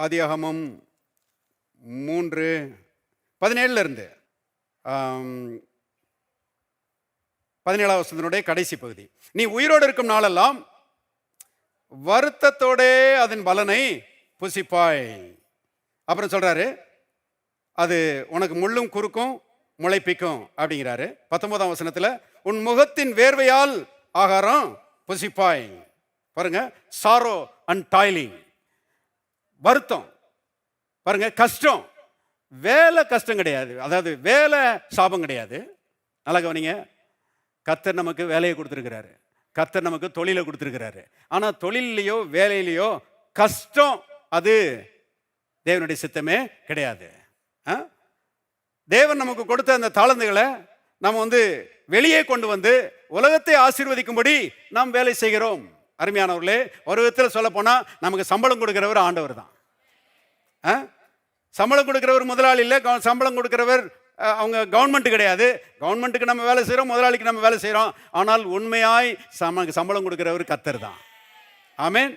ஆதியாகமம் 3:17 இருந்து 17ஆம் வசனத்தினுடைய கடைசி பகுதி. நீ உயிரோடு இருக்கும் நாளெல்லாம் வருத்தத்தோடே அதன் பலனை புசிப்பாய். அப்புறம் சொல்றாரு, அது உனக்கு முள்ளும் குறுக்கும் முளைப்பிக்கும் அப்படிங்கிறாரு. 19ஆம் வசனத்துல உன் முகத்தின் வேர்வையால் ஆகாரம் புசிப்பாய். பாருங்க, சாரோ அண்ட் டாய்லிங், வருத்தம் பாருங்க, கஷ்டம். வேலை கஷ்டம் கிடையாது, அதாவது வேலை சாபம் கிடையாது. நல்லா கவனிங்க, கர்த்தர் நமக்கு வேலையை கொடுத்துருக்கிறாரு, கர்த்தர் நமக்கு தொழிலை கொடுத்துருக்கிறாரு. ஆனா தொழிலையோ வேலையிலையோ கஷ்டம் அது தேவனுடைய சித்தமே கிடையாது. தேவன் நமக்கு கொடுத்த அந்த தாளந்துகளை நம்ம வெளியே கொண்டு வந்து உலகத்தை ஆசீர்வதிக்கும்படி நாம் வேலை செய்கிறோம். அருமையானவர்களே, ஒரு விதத்தில் சொல்ல போனா நமக்கு சம்பளம் கொடுக்கிறவர் ஆண்டவர் தான். சம்பளம் கொடுக்கிறவர் முதலாளி இல்லை, சம்பளம் கொடுக்கிறவர் அவங்க கவர்மெண்ட் கிடையாது. கவர்மெண்ட்டுக்கு நம்ம வேலை செய்கிறோம், முதலாளிக்கு நம்ம வேலை செய்கிறோம். ஆனால் உண்மையாய் சம்பளம் கொடுக்கிறவர் கர்த்தர் தான். ஆமென்.